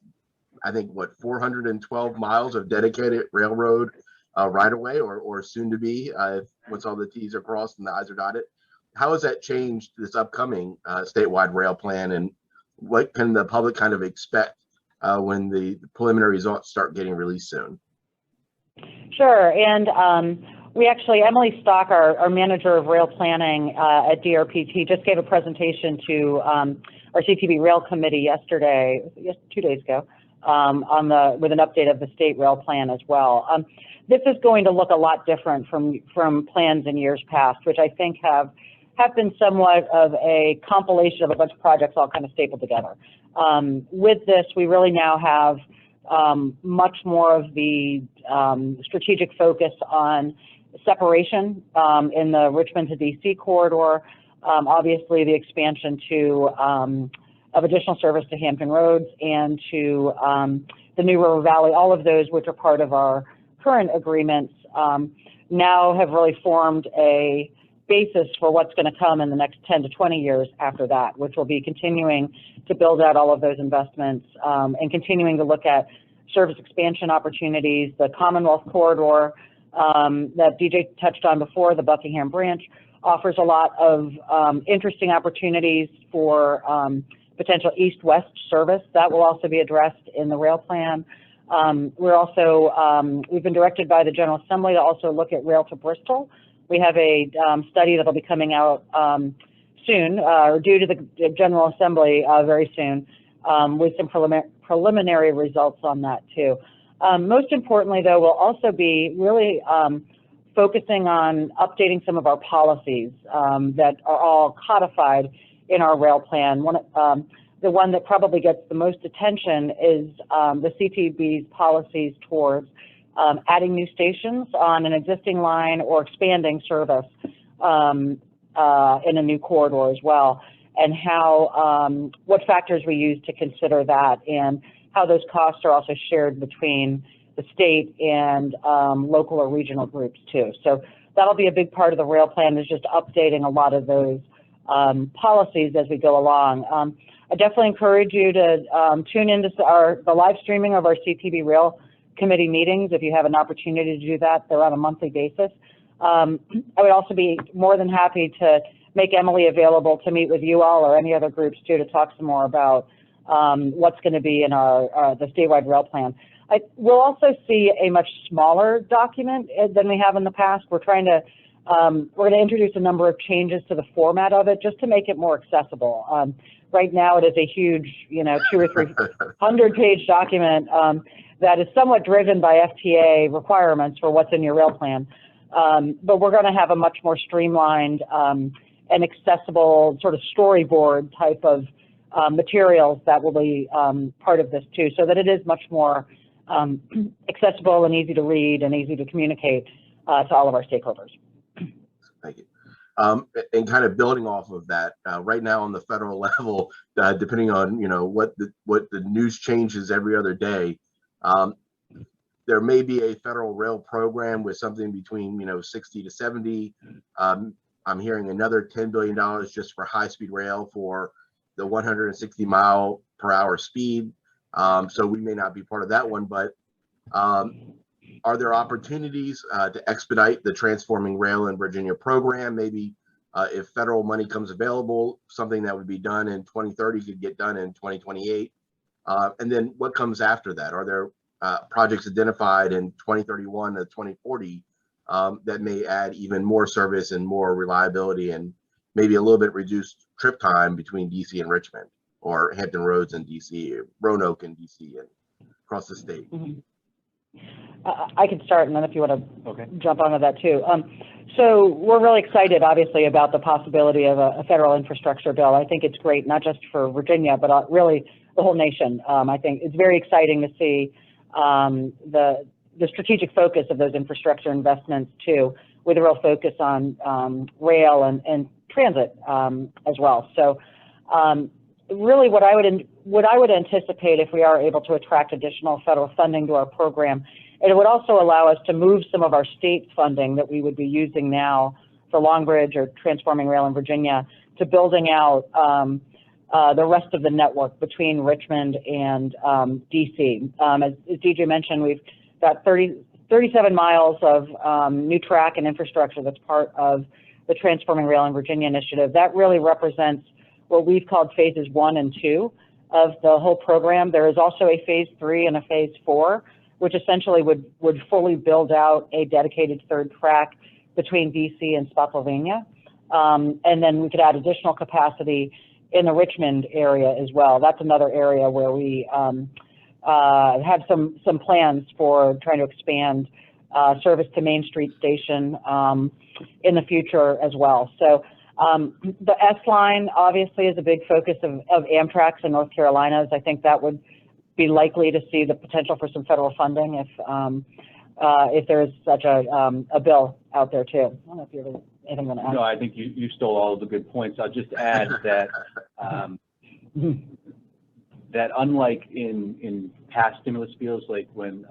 I think, 412 miles of dedicated railroad right-of-way, or soon to be, once all the T's are crossed and the I's are dotted, how has that changed this upcoming statewide rail plan, and what can the public kind of expect when the preliminary results start getting released soon? Sure, and we actually, Emily Stock, our manager of rail planning at DRPT, just gave a presentation to our CTV Rail Committee yesterday, 2 days ago, with an update of the state rail plan as well. This is going to look a lot different from plans in years past, which I think have been somewhat of a compilation of a bunch of projects all kind of stapled together. With this, we really now have much more of the strategic focus on separation in the Richmond to DC corridor, obviously the expansion to of additional service to Hampton Roads and to the New River Valley, all of those which are part of our current agreements, now have really formed a basis for what's going to come in the next 10 to 20 years after that, which will be continuing to build out all of those investments and continuing to look at service expansion opportunities, the Commonwealth Corridor that DJ touched on before, the Buckingham Branch, offers a lot of interesting opportunities for potential east-west service. That will also be addressed in the rail plan. We're also, we've been directed by the General Assembly to also look at rail to Bristol. We have a study that'll be coming out soon, or due to the General Assembly very soon, with some preliminary results on that too. Most importantly, though, we'll also be really focusing on updating some of our policies that are all codified in our rail plan. The one that probably gets the most attention is the CTB's policies towards adding new stations on an existing line or expanding service in a new corridor as well, and how what factors we use to consider that, and how those costs are also shared between the state and local or regional groups too. So that'll be a big part of the rail plan, is just updating a lot of those policies as we go along. I definitely encourage you to tune into the live streaming of our CTB Rail Committee meetings if you have an opportunity to do that. They're on a monthly basis. I would also be more than happy to make Emily available to meet with you all or any other groups too, to talk some more about what's going to be in the statewide rail plan. We'll also see a much smaller document than we have in the past. We're trying to we're going to introduce a number of changes to the format of it just to make it more accessible. Right now, it is a huge, 200 or 300-page document that is somewhat driven by FTA requirements for what's in your rail plan. But we're going to have a much more streamlined and accessible sort of storyboard type of materials that will be part of this too, so that it is much more accessible and easy to read and easy to communicate to all of our stakeholders. Thank you. And kind of building off of that, right now on the federal level, depending on what the news changes every other day, there may be a federal rail program with something between 60 to 70. I'm hearing another $10 billion just for high-speed rail for the 160-mile-per-hour speed. So we may not be part of that one, but are there opportunities to expedite the Transforming Rail in Virginia program? Maybe if federal money comes available, something that would be done in 2030 could get done in 2028. And then what comes after that? Are there projects identified in 2031 to 2040 that may add even more service and more reliability and maybe a little bit reduced trip time between DC and Richmond, or Hampton Roads and DC, or Roanoke and DC, and across the state? Mm-hmm. I can start, and then if you want to jump onto that too. So we're really excited, obviously, about the possibility of a federal infrastructure bill. I think it's great, not just for Virginia, but really the whole nation. I think it's very exciting to see the strategic focus of those infrastructure investments too, with a real focus on rail and transit as well. So really what I would anticipate, if we are able to attract additional federal funding to our program, it would also allow us to move some of our state funding that we would be using now for Long Bridge or Transforming Rail in Virginia to building out the rest of the network between Richmond and DC. As DJ mentioned, we've got 37 miles of new track and infrastructure that's part of the Transforming Rail in Virginia initiative. That really represents what we've called phases 1 and 2 of the whole program. There is also a phase 3 and a phase 4, which essentially would fully build out a dedicated third track between DC and Spotsylvania. And then we could add additional capacity in the Richmond area as well. That's another area where we have some plans for trying to expand service to Main Street Station in the future as well. So the S line obviously is a big focus of Amtrak's in North Carolina. I think that would be likely to see the potential for some federal funding if there is such a bill out there too. I don't know if you have anything to add. No, I think you stole all of the good points. I'll just add that that unlike in past stimulus bills, like when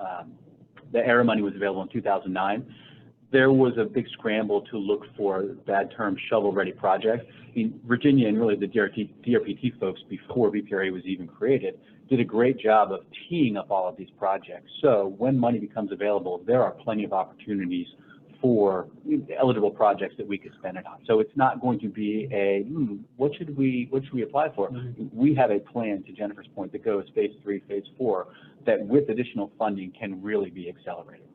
the ERA money was available in 2009, there was a big scramble to look for, bad term, shovel-ready projects. I mean, Virginia and really the DRPT folks before VPRA was even created did a great job of teeing up all of these projects. So when money becomes available, there are plenty of opportunities for eligible projects that we could spend it on. So it's not going to be a, what should we apply for? We have a plan, to Jennifer's point, that goes phase 3, phase 4, that with additional funding can really be accelerated.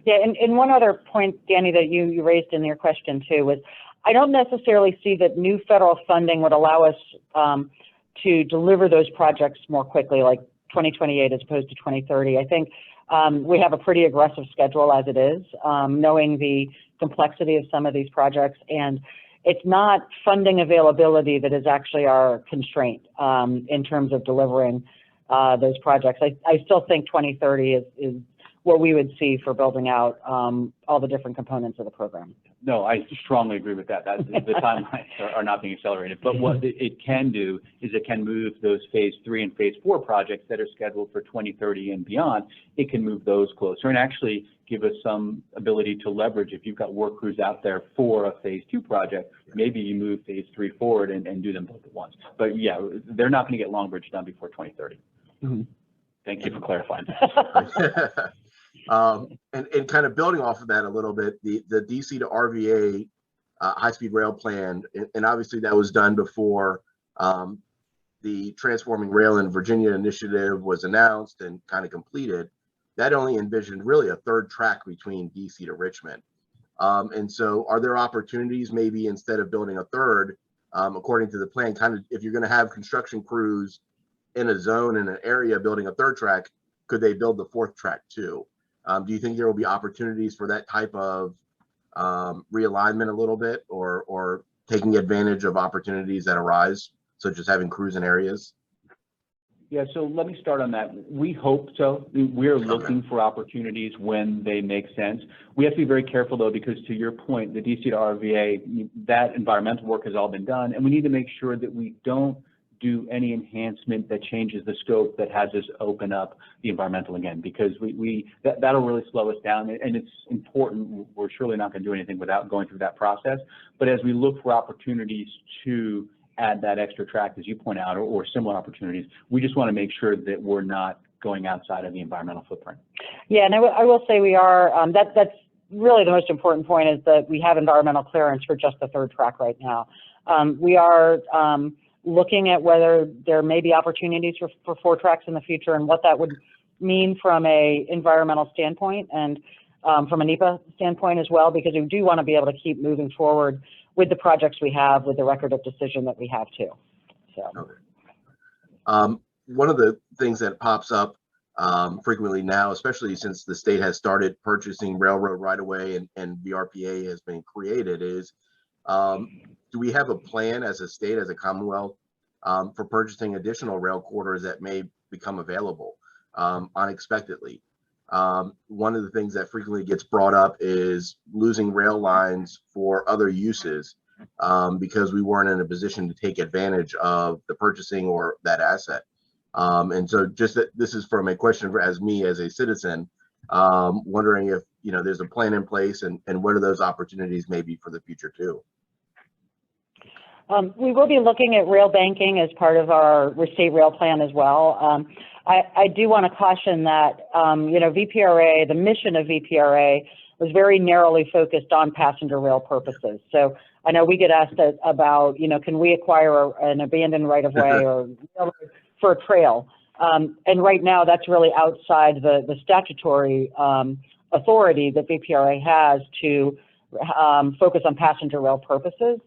Yeah, and one other point, Danny, that you raised in your question too was, I don't necessarily see that new federal funding would allow us to deliver those projects more quickly, like 2028 as opposed to 2030. I think we have a pretty aggressive schedule as it is, knowing the complexity of some of these projects, and it's not funding availability that is actually our constraint in terms of delivering those projects. I still think 2030 is what we would see for building out all the different components of the program. No, I strongly agree with that. The timelines are not being accelerated. But what it can do is it can move those phase 3 and phase 4 projects that are scheduled for 2030 and beyond. It can move those closer and actually give us some ability to leverage. If you've got work crews out there for a phase 2 project, maybe you move phase 3 forward and do them both at once. But yeah, they're not going to get Long Bridge done before 2030. Mm-hmm. Thank you for clarifying that. And kind of building off of that a little bit, the DC to RVA high-speed rail plan, and obviously that was done before the Transforming Rail in Virginia initiative was announced and kind of completed. That only envisioned really a third track between DC to Richmond. And so are there opportunities maybe instead of building a third, according to the plan, kind of if you're going to have construction crews in a zone, in an area building a third track, could they build the fourth track too? Do you think there will be opportunities for that type of realignment a little bit, or taking advantage of opportunities that arise, such as having crews in areas? Yeah, so let me start on that. We hope so. We're looking for opportunities when they make sense. We have to be very careful though, because to your point, the DC to RVA, that environmental work has all been done, and we need to make sure that we don't do any enhancement that changes the scope that has us open up the environmental again, because that'll really slow us down, and it's important. We're surely not going to do anything without going through that process. But as we look for opportunities to add that extra track, as you point out, or similar opportunities, we just want to make sure that we're not going outside of the environmental footprint. Yeah, and I will say we are, that's really the most important point, is that we have environmental clearance for just the third track right now. We are looking at whether there may be opportunities for 4 tracks in the future, and what that would mean from a environmental standpoint and from a NEPA standpoint as well, because we do want to be able to keep moving forward with the projects we have, with the record of decision that we have too. So, okay. One of the things that pops up frequently now, especially since the state has started purchasing railroad right-of-way and VRPA has been created, is do we have a plan as a state, as a Commonwealth, for purchasing additional rail corridors that may become available unexpectedly? One of the things that frequently gets brought up is losing rail lines for other uses because we weren't in a position to take advantage of the purchasing or that asset. And so just that, this is from a question as me as a citizen, wondering if there's a plan in place, and what are those opportunities maybe for the future too? We will be looking at rail banking as part of our state rail plan as well. I do want to caution that, VPRA, the mission of VPRA was very narrowly focused on passenger rail purposes. So I know we get asked about, can we acquire an abandoned right-of-way or for a trail? And right now that's really outside the statutory authority that VPRA has to focus on passenger rail purposes.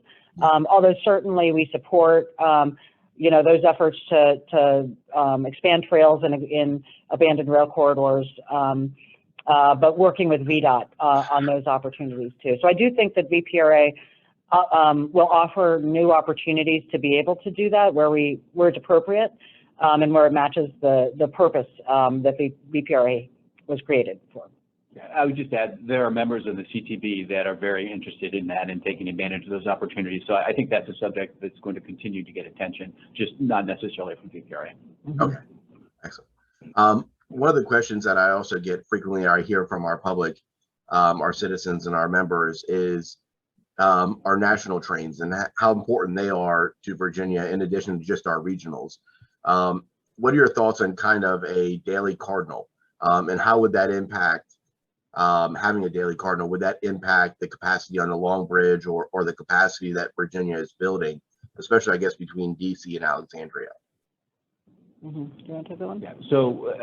Although certainly we support, those efforts to expand trails in abandoned rail corridors, but working with VDOT on those opportunities too. So I do think that VPRA will offer new opportunities to be able to do that where it's appropriate and where it matches the purpose that the VPRA was created for. I would just add, there are members of the CTB that are very interested in that and taking advantage of those opportunities. So I think that's a subject that's going to continue to get attention, just not necessarily from VPRA. Okay, excellent. One of the questions that I also get frequently, I hear from our public, our citizens and our members, is our national trains and how important they are to Virginia in addition to just our regionals. What are your thoughts on kind of a daily cardinal, and how would that impact having a daily cardinal? Would that impact the capacity on the Long Bridge or the capacity that Virginia is building, especially I guess between DC and Alexandria? Do you want to take that one? Yeah, so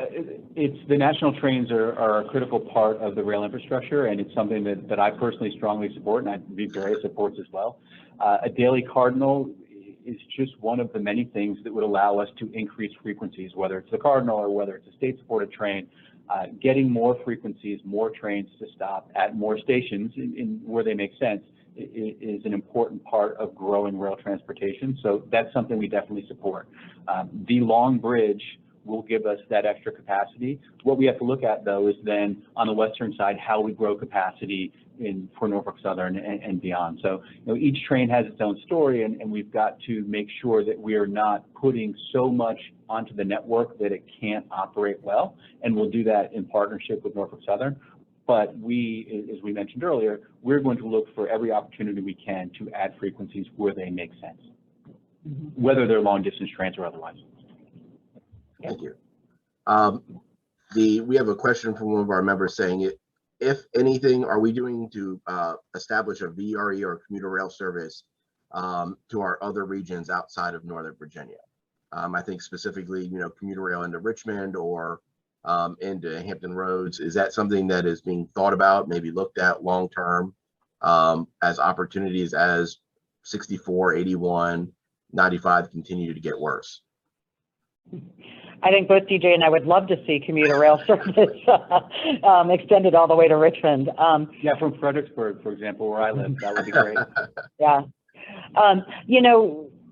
it's the national trains are a critical part of the rail infrastructure, and it's something that I personally strongly support, and VPRA supports as well. A daily cardinal is just one of the many things that would allow us to increase frequencies, whether it's the cardinal or whether it's a state-supported train. Getting more frequencies, more trains to stop at more stations in where they make sense is an important part of growing rail transportation. So that's something we definitely support. The Long Bridge will give us that extra capacity. What we have to look at, though, is then on the western side, how we grow capacity for Norfolk Southern and beyond. So each train has its own story, and we've got to make sure that we are not putting so much onto the network that it can't operate well, and we'll do that in partnership with Norfolk Southern. But we, as we mentioned earlier, we're going to look for every opportunity we can to add frequencies where they make sense, whether they're long distance trains or otherwise. Thank you. We have a question from one of our members saying, if anything, are we doing to establish a VRE or commuter rail service to our other regions outside of Northern Virginia? I think specifically, commuter rail into Richmond or into Hampton Roads. Is that something that is being thought about, maybe looked at long term as opportunities as 64, 81, 95 continue to get worse? I think both DJ and I would love to see commuter rail service extended all the way to Richmond. Yeah, from Fredericksburg, for example, where I live, that would be great. Yeah.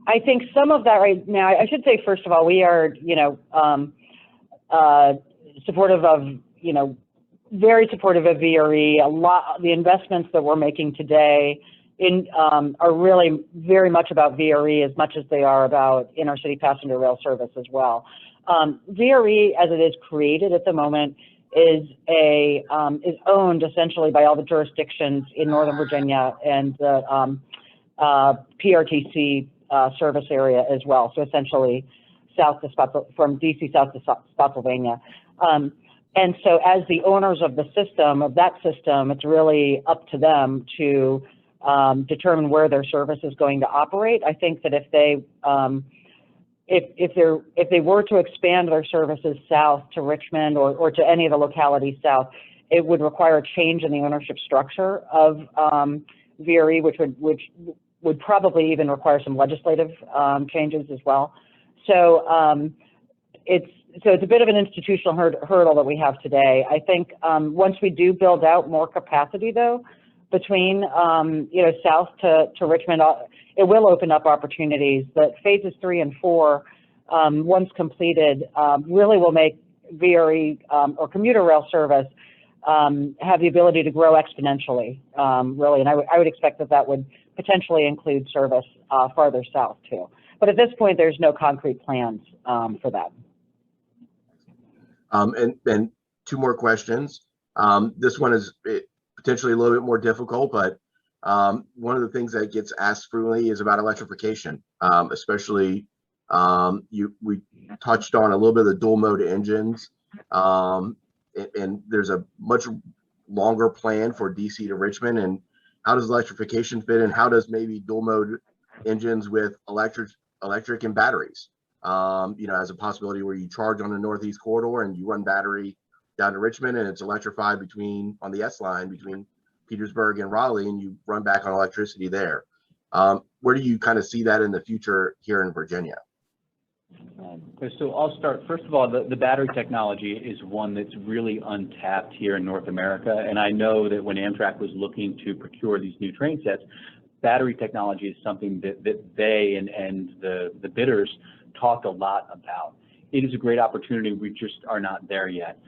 I think some of that right now, I should say, first of all, we are, supportive of, very supportive of VRE. The investments that we're making today are really very much about VRE as much as they are about inner-city passenger rail service as well. VRE, as it is created at the moment, is owned essentially by all the jurisdictions in Northern Virginia and the PRTC service area as well. So essentially, from DC south to Spotsylvania. And so as the owners of that system, it's really up to them to determine where their service is going to operate. I think that if they were to expand their services south to Richmond or to any of the localities south, it would require a change in the ownership structure of VRE, which would probably even require some legislative changes as well. So it's a bit of an institutional hurdle that we have today. I think once we do build out more capacity, though, between south to Richmond, it will open up opportunities. But phases 3 and 4, once completed, really will make VRE or commuter rail service have the ability to grow exponentially, really. And I would expect that would potentially include service farther south too. But at this point, there's no concrete plans for that. And two more questions. This one is potentially a little bit more difficult, but one of the things that gets asked frequently is about electrification, especially we touched on a little bit of the dual mode engines, and there's a much longer plan for DC to Richmond. And how does electrification fit, and how does maybe dual mode engines with electric and batteries, as a possibility where you charge on the Northeast corridor and you run battery down to Richmond and it's electrified on the S line between Petersburg and Raleigh, and you run back on electricity there. Where do you kind of see that in the future here in Virginia? Okay, so I'll start. First of all, the battery technology is one that's really untapped here in North America. And I know that when Amtrak was looking to procure these new train sets, battery technology is something that they and the bidders talked a lot about. It is a great opportunity. We just are not there yet.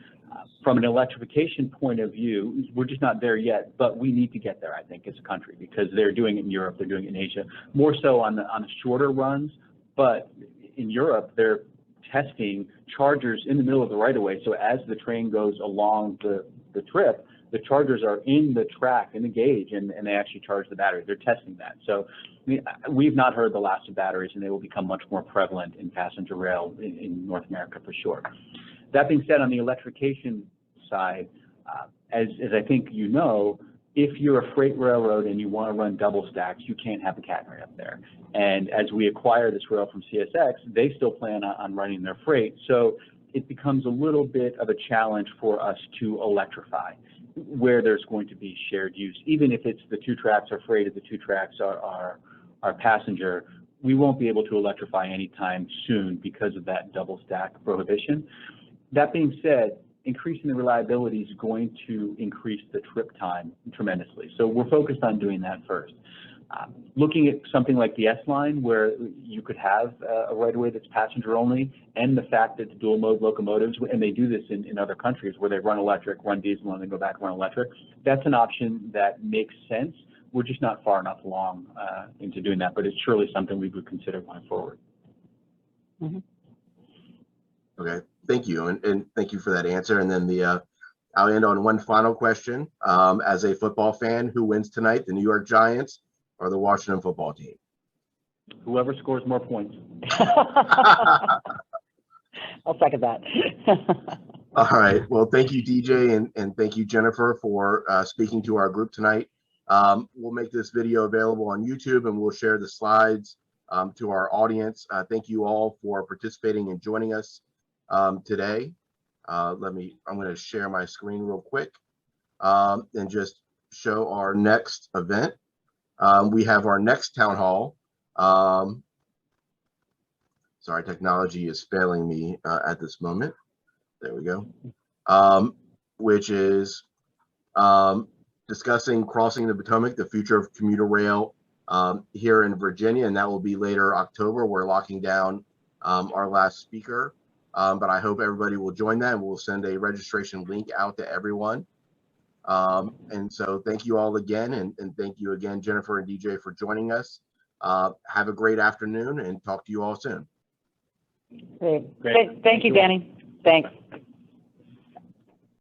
From an electrification point of view, we're just not there yet, but we need to get there, I think, as a country, because they're doing it in Europe, they're doing it in Asia, more so on the shorter runs. But in Europe, they're testing chargers in the middle of the right of way. So as the train goes along the trip, the chargers are in the track, in the gauge, and they actually charge the batteries. They're testing that. So we've not heard the last of batteries, and they will become much more prevalent in passenger rail in North America for sure. That being said, on the electrification side, as I think you know, if you're a freight railroad and you want to run double stacks, you can't have the catenary up there. And as we acquire this rail from CSX, they still plan on running their freight. So it becomes a little bit of a challenge for us to electrify where there's going to be shared use. Even if it's the 2 tracks are freight and the 2 tracks are passenger, we won't be able to electrify anytime soon because of that double stack prohibition. That being said, increasing the reliability is going to increase the trip time tremendously. So we're focused on doing that first. Looking at something like the S-Line, where you could have a right-of-way that's passenger only, and the fact that the dual mode locomotives, and they do this in other countries where they run electric, run diesel, and then go back and run electric, that's an option that makes sense. We're just not far enough along into doing that, but it's surely something we would consider going forward. Mm-hmm. Okay, thank you, and thank you for that answer. And then I'll end on one final question. As a football fan, who wins tonight, the New York Giants or the Washington football team? Whoever scores more points. I'll second that. All right. Well, thank you, DJ, and thank you, Jennifer, for speaking to our group tonight. We'll make this video available on YouTube, and we'll share the slides to our audience. Thank you all for participating and joining us today. I'm going to share my screen real quick and just show our next event. We have our next town hall. Sorry, technology is failing me at this moment. There we go. Which is discussing crossing the Potomac, the future of commuter rail here in Virginia, and that will be later October. We're locking down our last speaker, but I hope everybody will join that, and we'll send a registration link out to everyone. And so thank you all again, and thank you again, Jennifer and DJ, for joining us. Have a great afternoon, and talk to you all soon. Great. Thank you, Danny. Thanks.